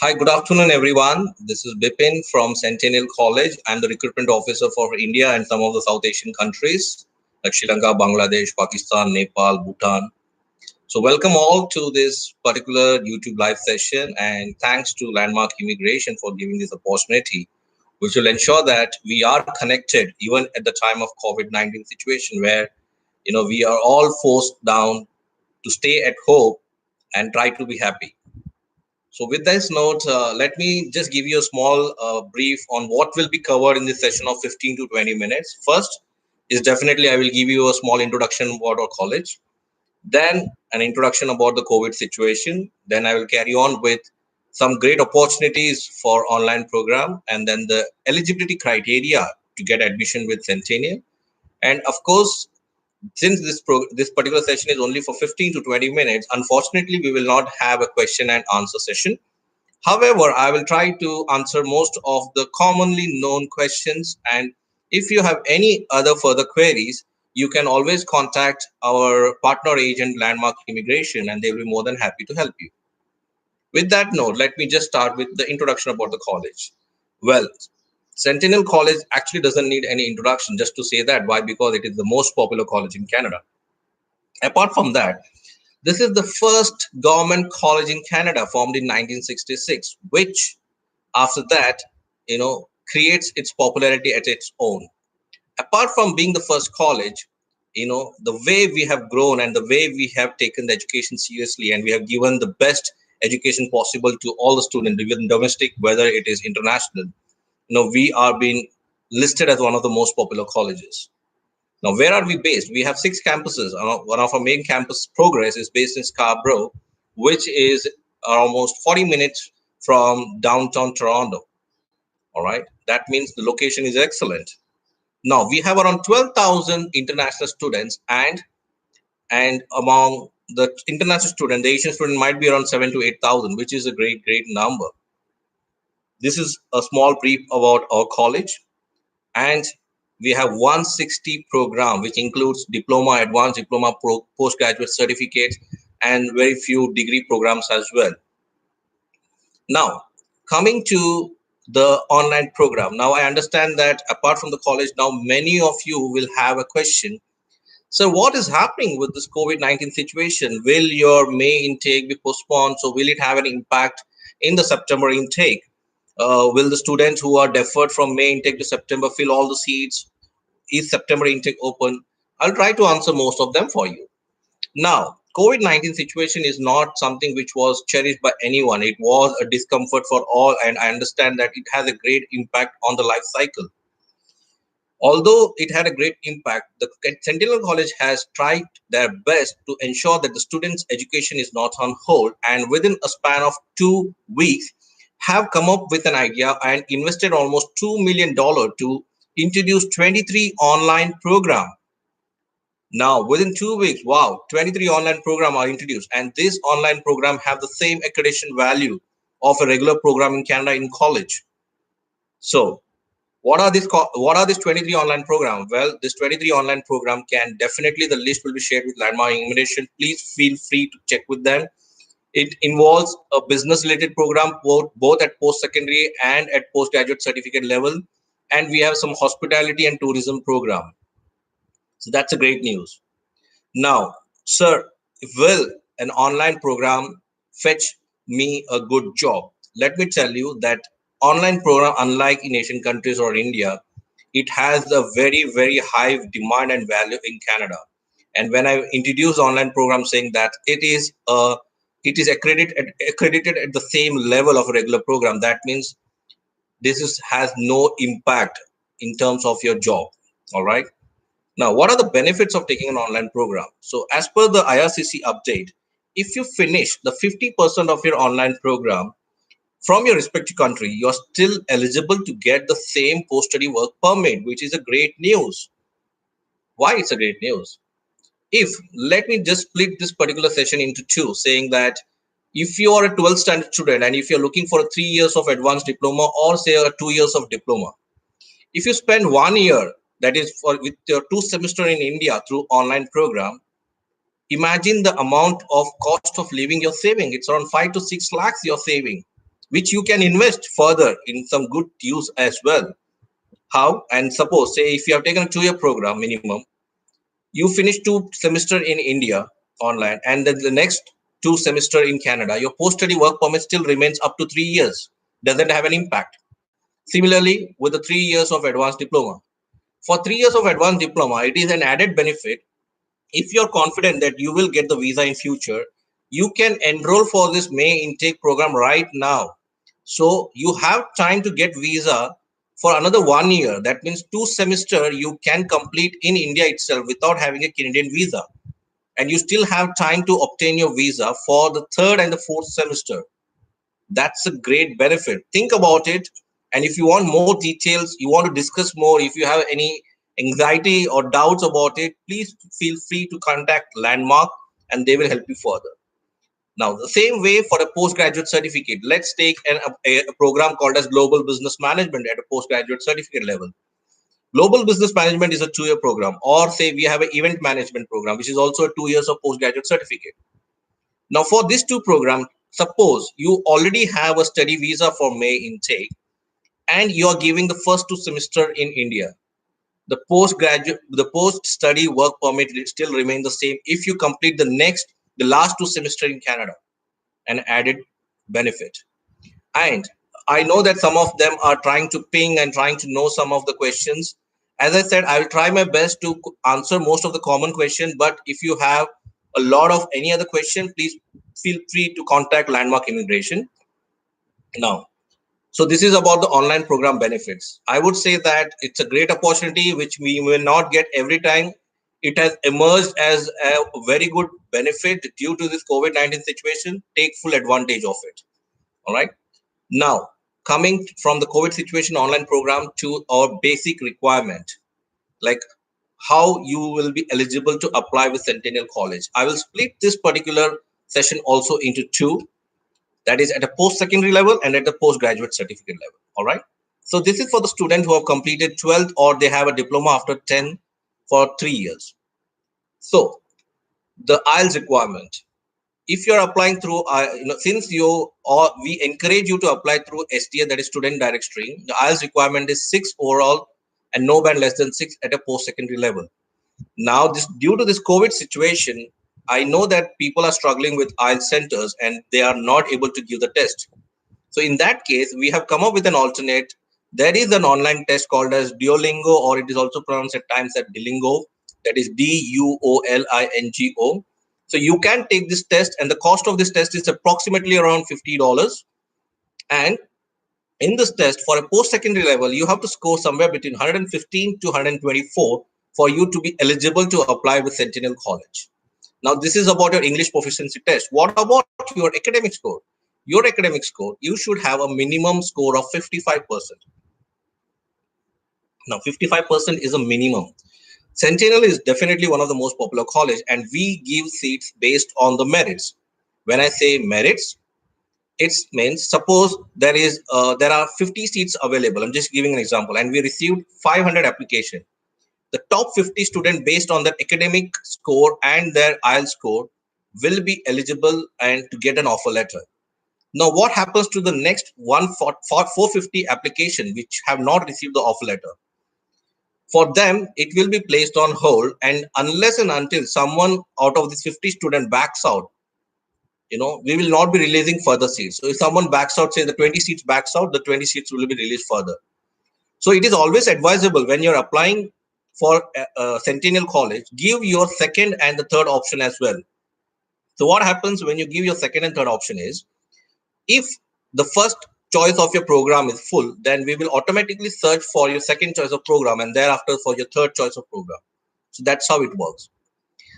Hi, good afternoon, everyone. This is Bipin from Centennial College. I'm the recruitment officer for India and some of the South Asian countries like Sri Lanka, Bangladesh, Pakistan, Nepal, Bhutan. So, welcome all to this particular YouTube live session, and thanks to Landmark Immigration for giving this opportunity, which will ensure that we are connected even at the time of COVID-19 situation where we are all forced down to stay at home and try to be happy. So, with this note, let me just give you a small brief on what will be covered in this session of 15 to 20 minutes. First is definitely I will give you a small introduction about our college, then an introduction about the COVID situation. Then I will carry on with some great opportunities for online program, and then the eligibility criteria to get admission with Centennial. And of course, since this particular session is only for 15 to 20 minutes, unfortunately, we will not have a question and answer session. However, I will try to answer most of the commonly known questions. And if you have any other further queries, you can always contact our partner agent, Landmark Immigration, and they will be more than happy to help you. With that note, let me just start with the introduction about the college. Well, Centennial College actually doesn't need any introduction, just to say that. Why? Because it is the most popular college in Canada. Apart from that, this is the first government college in Canada formed in 1966, which after that, creates its popularity at its own. Apart from being the first college, the way we have grown and the way we have taken the education seriously, and we have given the best education possible to all the students, whether domestic, whether it is international, we are being listed as one of the most popular colleges. Now, where are we based? We have six campuses. One of our main campus, Progress, is based in Scarborough, which is almost 40 minutes from downtown Toronto. All right. That means the location is excellent. Now, we have around 12,000 international students, and among the international student, the Asian student might be around 7 to 8,000, which is a great number. This is a small brief about our college. And we have 160 program, which includes diploma, advanced diploma, postgraduate certificates, and very few degree programs as well. Now, coming to the online program. Now, I understand that apart from the college, now many of you will have a question. So, what is happening with this COVID-19 situation? Will your May intake be postponed? So, will it have an impact in the September intake? Will the students who are deferred from May intake to September fill all the seats? Is September intake open? I'll try to answer most of them for you. Now, COVID-19 situation is not something which was cherished by anyone. It was a discomfort for all, and I understand that it has a great impact on the life cycle. Although it had a great impact, the Centennial College has tried their best to ensure that the students' education is not on hold, and within a span of 2 weeks, have come up with an idea and invested almost $2 million to introduce 23 online program. Now, within 2 weeks, wow, 23 online program are introduced, and this online program have the same accreditation value of a regular program in Canada in college. So, what are these 23 online program? Well, this 23 online program can definitely, the list will be shared with Landmark Immigration. Please feel free to check with them. It involves a business related program both at post secondary and at postgraduate certificate level, and we have some hospitality and tourism program. So that's a great news. Now, sir, will an online program fetch me a good job? Let me tell you that online program, unlike in Asian countries or India, it has a very high demand and value in Canada. And when I introduce online program saying that it is accredited at the same level of a regular program, that means has no impact in terms of your job. All right. Now, what are the benefits of taking an online program? So, as per the IRCC update, if you finish the 50% of your online program from your respective country, you're still eligible to get the same post-study work permit, which is a great news. Why it's a great news? If let me just split this particular session into two, saying that if you are a 12th standard student and if you're looking for a 3 years of advanced diploma or say a 2 years of diploma, if you spend 1 year, that is for with your 2 semester in India through online program, imagine the amount of cost of living you're saving. It's around 5 to 6 lakhs you're saving. which you can invest further in some good use as well. How? And suppose, say, if you have taken a 2-year program minimum, you finish 2 semester in India online, and then the next 2 semester in Canada, your post-study work permit still remains up to 3 years. Doesn't have an impact. Similarly, with the 3 years of advanced diploma. For 3 years of advanced diploma, it is an added benefit. If you're confident that you will get the visa in future, you can enroll for this May intake program right now. So you have time to get visa for another 1 year. That means 2 semester you can complete in India itself without having a Canadian visa. And you still have time to obtain your visa for the third and the fourth semester. That's a great benefit. Think about it. And if you want more details, you want to discuss more, if you have any anxiety or doubts about it, please feel free to contact Landmark and they will help you further. Now, the same way for a postgraduate certificate, let's take a program called as Global Business Management at a postgraduate certificate level. Global Business Management is a 2-year program, or say we have an event management program, which is also a 2 years of postgraduate certificate. Now, for these two programs, suppose you already have a study visa for May intake and you are giving the first 2 semester in India. The post study work permit will still remain the same if you complete the last 2 semester in Canada, an added benefit. And I know that some of them are trying to ping and trying to know some of the questions. As I said, I will try my best to answer most of the common questions, but if you have a lot of any other question, please feel free to contact Landmark Immigration. Now, so this is about the online program benefits. I would say that it's a great opportunity which we will not get every time. It has emerged as a very good benefit due to this COVID-19 situation. Take full advantage of it. All right. Now, coming from the COVID situation online program to our basic requirement, like how you will be eligible to apply with Centennial College. I will split this particular session also into two, that is at a post-secondary level and at the postgraduate certificate level. All right. So this is for the student who have completed 12th or they have a diploma after 10 for 3 years. So the IELTS requirement. If you're applying through, since you or we encourage you to apply through STA, that is student direct stream, the IELTS requirement is 6 overall and no band less than 6 at a post-secondary level. Now, this due to this COVID situation, I know that people are struggling with IELTS centers and they are not able to give the test. So in that case, we have come up with an alternate. There is an online test called as Duolingo, or it is also pronounced at times as Duolingo. That is Duolingo. So you can take this test, and the cost of this test is approximately around $50. And in this test, for a post-secondary level, you have to score somewhere between 115 to 124 for you to be eligible to apply with Centennial College. Now, this is about your English proficiency test. What about your academic score? Your academic score, you should have a minimum score of 55%. Now, 55% is a minimum. Centennial is definitely one of the most popular college, and we give seats based on the merits. When I say merits, it means suppose there are 50 seats available. I'm just giving an example, and we received 500 applications. The top 50 students based on their academic score and their IELTS score will be eligible and to get an offer letter. Now, what happens to the next 450 application which have not received the offer letter? For them, it will be placed on hold, and unless and until someone out of this 50 student backs out, we will not be releasing further seats. So if someone backs out, say the 20 seats backs out, the 20 seats will be released further. So it is always advisable when you're applying for Centennial College, give your second and the third option as well. So what happens when you give your second and third option is, if the first choice of your program is full, then we will automatically search for your second choice of program and thereafter for your third choice of program. So that's how it works.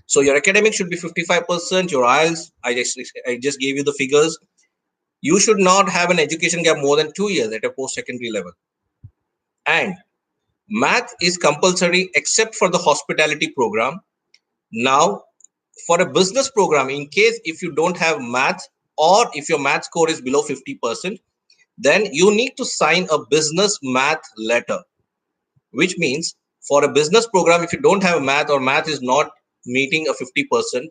So your academic should be 55%, your IELTS, I just gave you the figures. You should not have an education gap more than 2 years at a post-secondary level. And math is compulsory except for the hospitality program. Now, for a business program, in case if you don't have math or if your math score is below 50%, then you need to sign a business math letter, which means for a business program, if you don't have math or math is not meeting a 50%,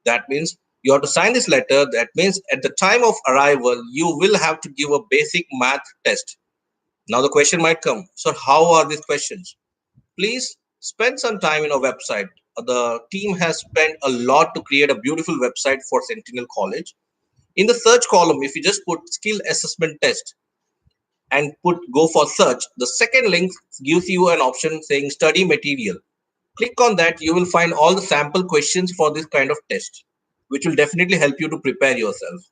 that means You have to sign this letter. That means at the time of arrival, you will have to give a basic math test. Now the question might come, so how are these questions? Please spend some time in our website. The team has spent a lot to create a beautiful website for Centennial College. In the search column, if you just put skill assessment test and put go for search, the second link gives you an option saying study material. Click on that, you will find all the sample questions for this kind of test, which will definitely help you to prepare yourself.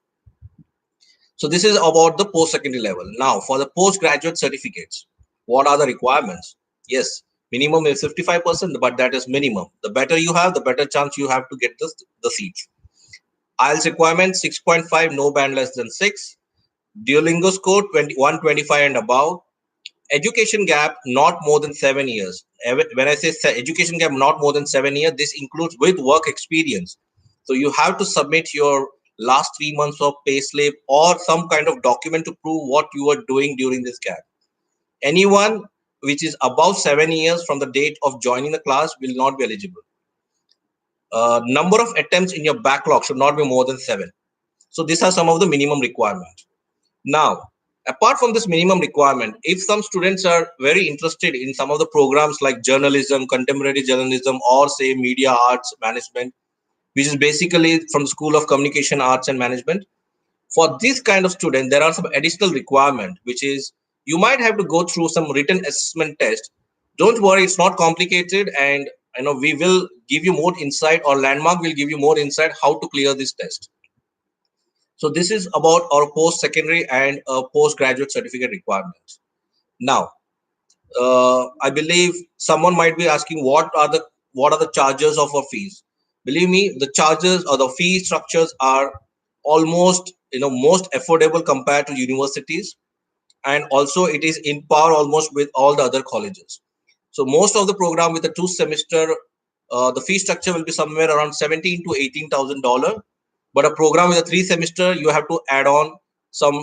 So this is about the post-secondary level. Now for the postgraduate certificates, what are the requirements? Yes, minimum is 55%, but that is minimum. The better you have, the better chance you have to get the seats. IELTS requirement 6.5, no band less than 6. Duolingo score 125 and above. Education gap not more than 7 years. When I say education gap not more than 7 years, this includes with work experience. So you have to submit your last 3 months of pay slip or some kind of document to prove what you are doing during this gap. Anyone which is above 7 years from the date of joining the class will not be eligible. Number of attempts in your backlog should not be more than 7. So these are some of the minimum requirements. Now, apart from this minimum requirement, if some students are very interested in some of the programs like journalism, contemporary journalism, or say media arts management, which is basically from the School of Communication Arts and Management, for this kind of student, there are some additional requirement, which is you might have to go through some written assessment test. Don't worry, it's not complicated, and we will give you more insight, or Landmark will give you more insight how to clear this test. So this is about our post-secondary and postgraduate certificate requirements. Now, I believe someone might be asking what are the charges of our fees. Believe me, the charges or the fee structures are almost most affordable compared to universities, and also it is in par almost with all the other colleges. So most of the program with a 2 semester, the fee structure will be somewhere around 17 to $18,000. But a program with a 3 semester, you have to add on some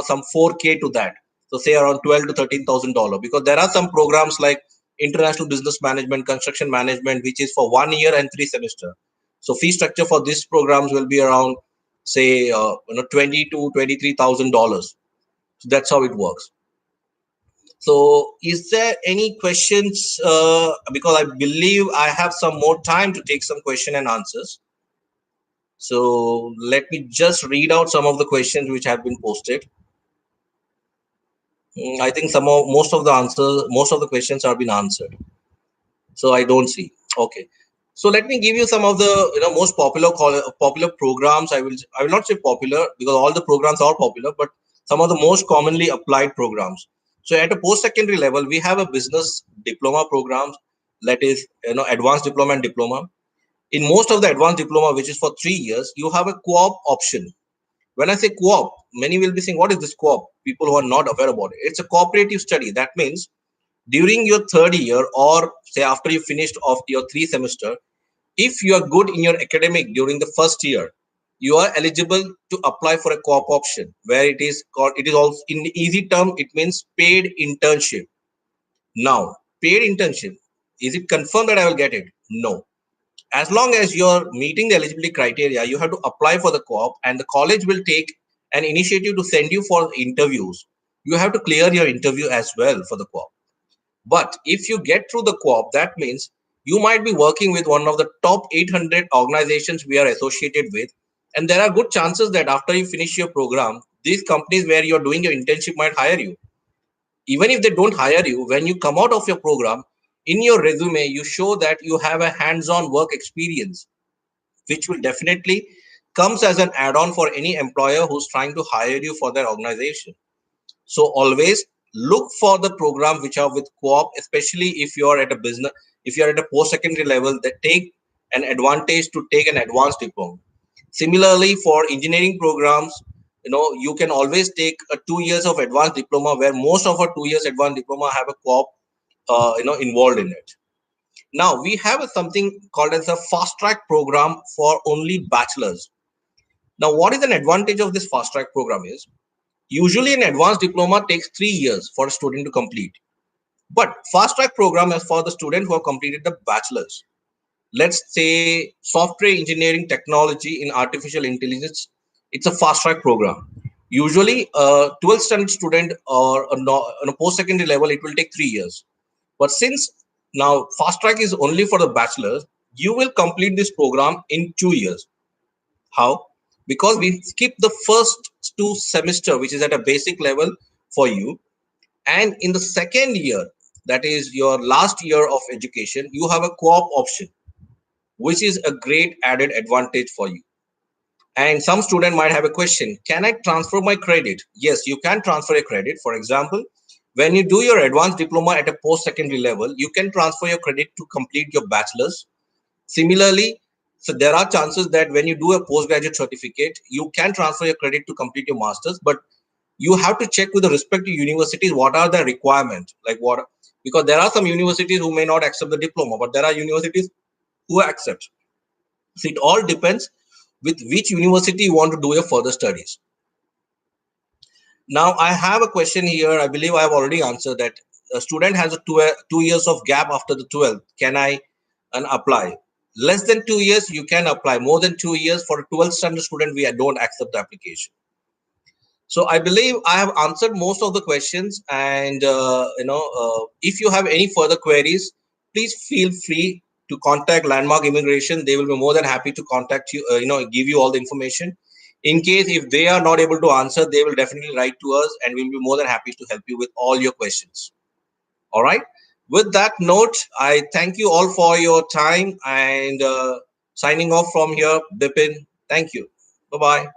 some 4K to that. So say around 12 to $13,000, because there are some programs like international business management, construction management, which is for 1 year and 3 semester. So fee structure for these programs will be around say 20 to $23,000. So that's how it works. So, is there any questions? Because I believe I have some more time to take some question and answers. So, let me just read out some of the questions which have been posted. I think most of the questions have been answered. So, I don't see. Okay. So, let me give you some of the most popular programs. I will not say popular because all the programs are popular, but some of the most commonly applied programs. So at a post-secondary level, we have a business diploma programs, that is, advanced diploma and diploma. In most of the advanced diploma, which is for 3 years, you have a co-op option. When I say co-op, many will be saying, "What is this co-op?" People who are not aware about it, it's a cooperative study. That means during your third year, or say after you finished of your 3 semester, if you are good in your academic during the first year, you are eligible to apply for a co-op option, where it is also in easy term, it means paid internship. Now, paid internship, is it confirmed that I will get it? No. As long as you're meeting the eligibility criteria, you have to apply for the co-op, and the college will take an initiative to send you for interviews. You have to clear your interview as well for the co-op. But if you get through the co-op, that means you might be working with one of the top 800 organizations we are associated with. And there are good chances that after you finish your program, these companies where you're doing your internship might hire you. Even if they don't hire you, when you come out of your program, in your resume, you show that you have a hands-on work experience, which will definitely comes as an add-on for any employer who's trying to hire you for their organization. So always look for the program which are with co-op, especially if you are at a business, if you are at a post-secondary level, that take an advantage to take an advanced diploma. Similarly, for engineering programs, you can always take a 2 years of advanced diploma, where most of our 2 years advanced diploma have a co-op, involved in it. Now we have something called as a fast track program for only bachelors. Now, what is an advantage of this fast track program is usually an advanced diploma takes 3 years for a student to complete. But fast track program is for the student who have completed the bachelor's. let's say software engineering technology in artificial intelligence. It's a fast track program. Usually a 12th standard student or on a post secondary level, it will take 3 years. But since now fast track is only for the bachelors, you will complete this program in 2 years. How? Because we skip the first two semester, which is at a basic level for you, and in the second year, that is your last year of education, you have a co-op option, which is a great added advantage for you. And some student might have a question, can I transfer my credit? Yes, you can transfer a credit. For example, when you do your advanced diploma at a post secondary level, you can transfer your credit to complete your bachelor's. Similarly, so there are chances that when you do a postgraduate certificate, you can transfer your credit to complete your master's, but you have to check with the respective universities what are the requirements, like what, because there are some universities who may not accept the diploma, but there are universities who accept. So it all depends with which university you want to do your further studies. Now I have a question here. I believe I have already answered that. A student has a 2 years of gap after the 12th. Can I apply? Less than 2 years, you can apply. More than 2 years for a 12th standard student, we don't accept the application. So I believe I have answered most of the questions. And if you have any further queries, please feel free to contact Landmark Immigration. They will be more than happy to contact you. Give you all the information. In case if they are not able to answer, they will definitely write to us, and we'll be more than happy to help you with all your questions. All right. With that note, I thank you all for your time, and signing off from here, Bipin. Thank you. Bye bye.